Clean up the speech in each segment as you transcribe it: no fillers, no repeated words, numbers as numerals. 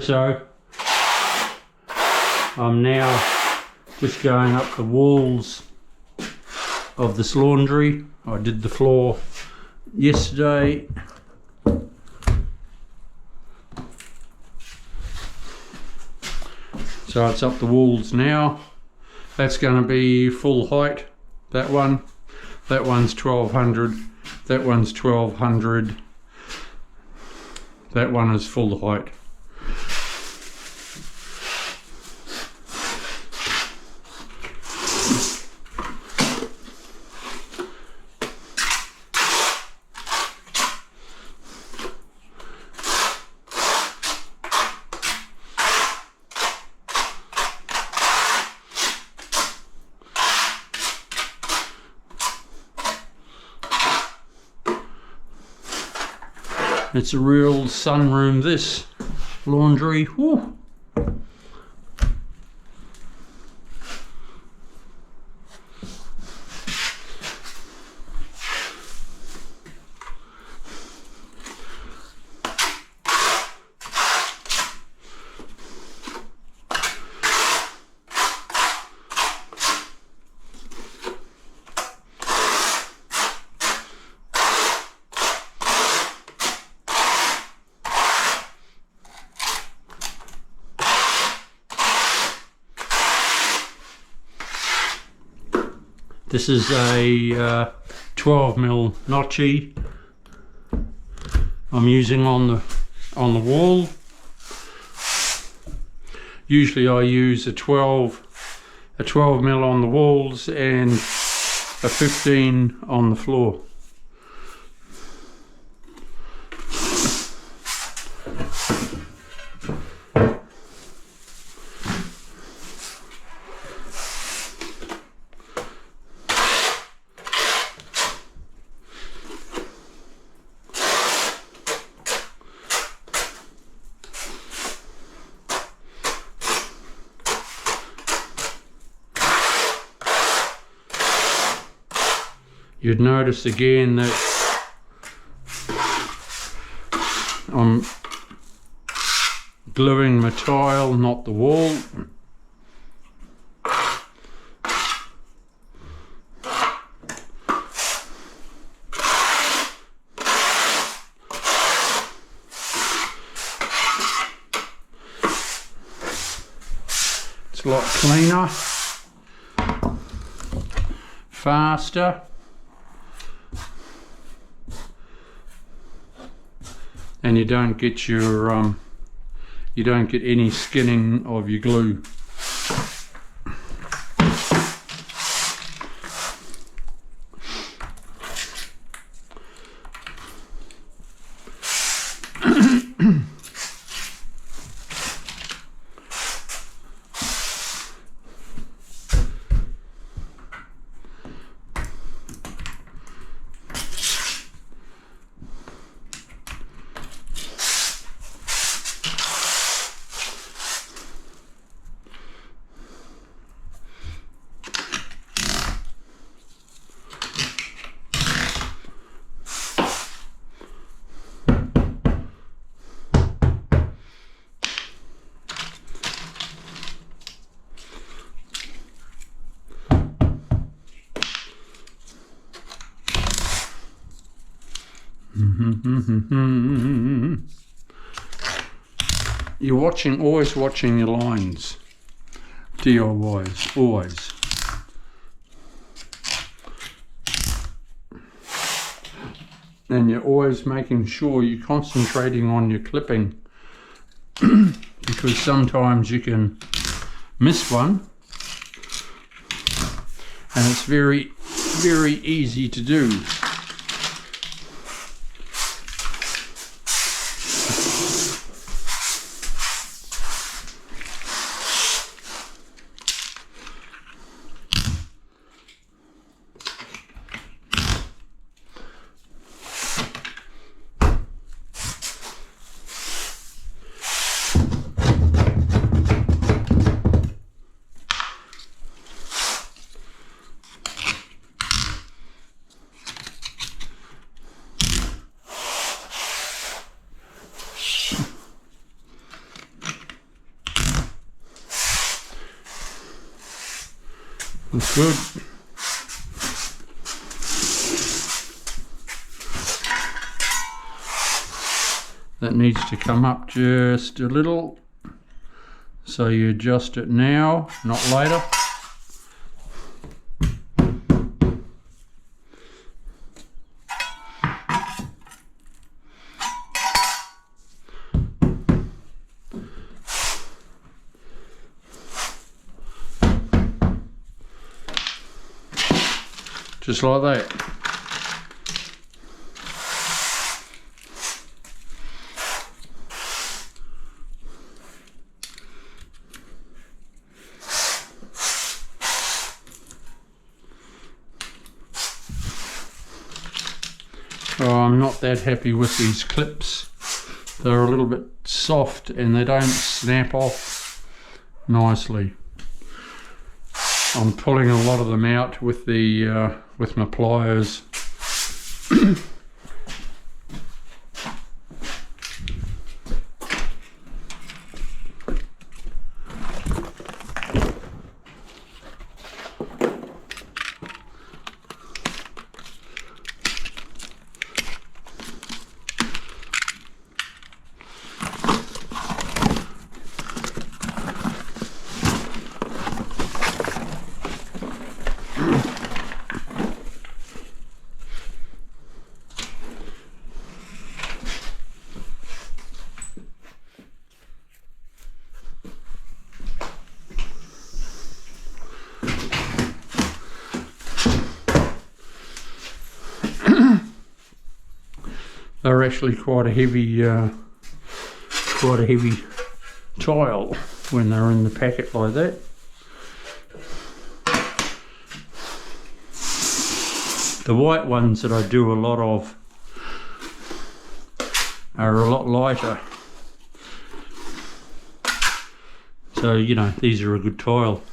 so I'm now just going up the walls of this laundry. I did the floor yesterday. So it's up the walls now. That's going to be full height. That one's 1200. That one's 1200. That one is full height. It's a real sunroom, this laundry. Woo. This is a 12mm notchy I'm using on the wall. Usually I use a 12mm on the walls and a 15 on the floor. You'd notice again that I'm gluing my tile, not the wall. It's a lot cleaner, faster. And you don't get your you don't get any skinning of your glue. You're always watching your lines, DIYs, always. And you're always making sure you're concentrating on your clipping because sometimes you can miss one and it's very, very easy to do. That's good. That needs to come up just a little. So you adjust it now, not later. Just like that. Oh, I'm not that happy with these clips. They're a little bit soft and they don't snap off nicely. I'm pulling a lot of them out with the with my pliers. They're actually quite a heavy tile when they're in the packet like that. The white ones that I do a lot of are a lot lighter. So, you know, these are a good tile.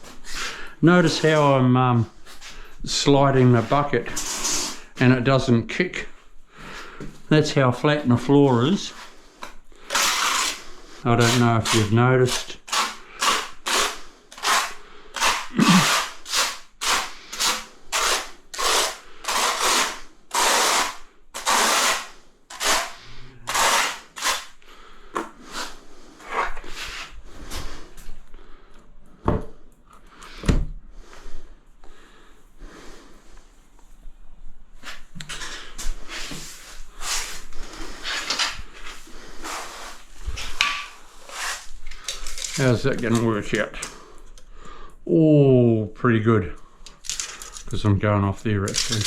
Notice how I'm sliding the bucket and it doesn't kick. That's how flat my floor is. I don't know if you've noticed. How's that going to work out? Oh, pretty good. Because I'm going off there actually.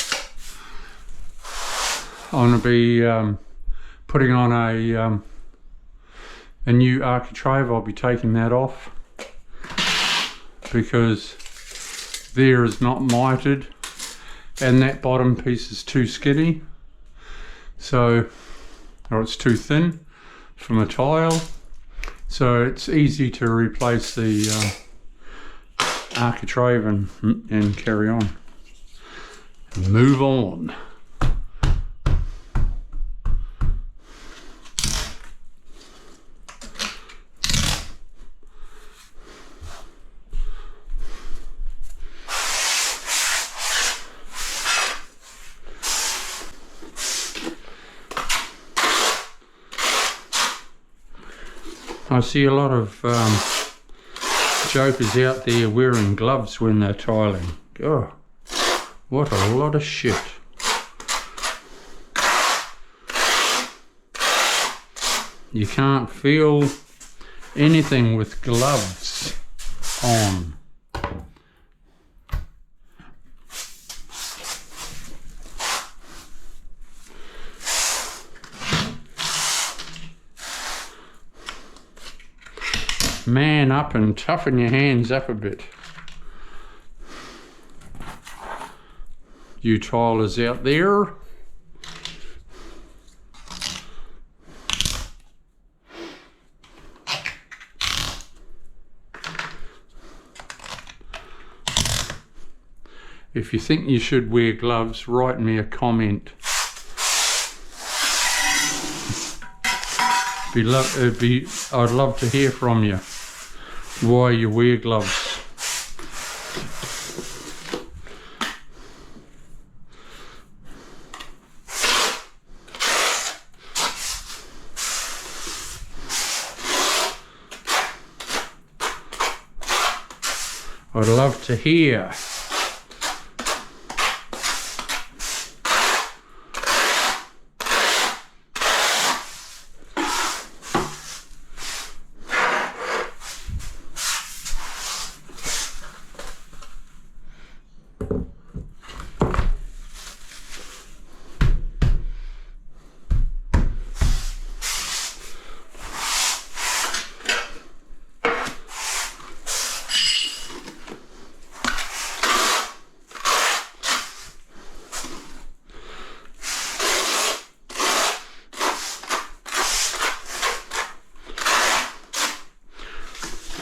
I'm going to be putting on a new architrave. I'll be taking that off because there is not mited and that bottom piece is too skinny. So, or it's too thin from a tile. So it's easy to replace the architrave and carry on. Move on. I see a lot of jokers out there wearing gloves when they're tiling. Oh, what a lot of shit. You can't feel anything with gloves on. Man up and toughen your hands up a bit. You tilers out there. If you think you should wear gloves, write me a comment. I'd love to hear from you why you wear gloves. I'd love to hear.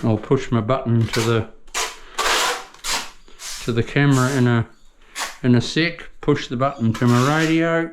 I'll push my button to the camera in a sec. Push the button to my radio.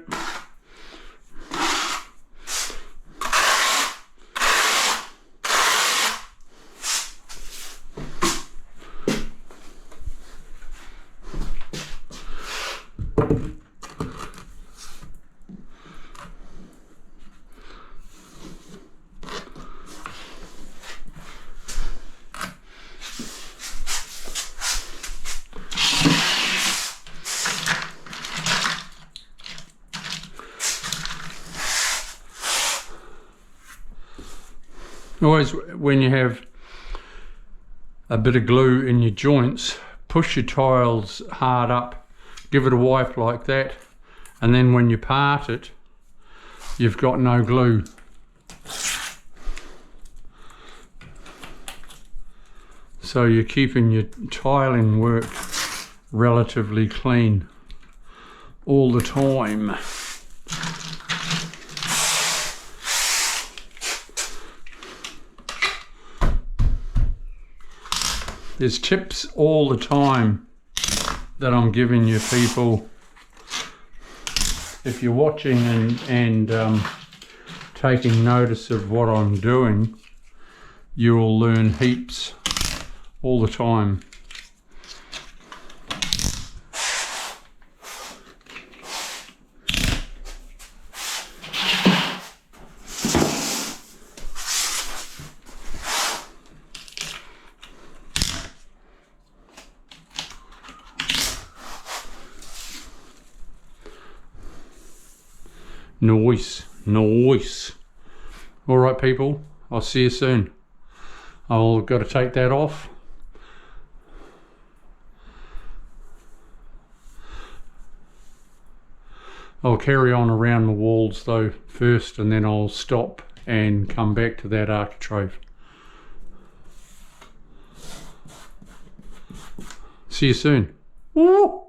Always, when you have a bit of glue in your joints, push your tiles hard up, give it a wipe like that, and then when you part it, you've got no glue. So you're keeping your tiling work relatively clean all the time. There's tips all the time that I'm giving you people. If you're watching and taking notice of what I'm doing, you will learn heaps all the time. Nice. All right, people, I'll see you soon. I've got to take that off. I'll carry on around the walls though first, and then I'll stop and come back to that architrave. See you soon. Woo!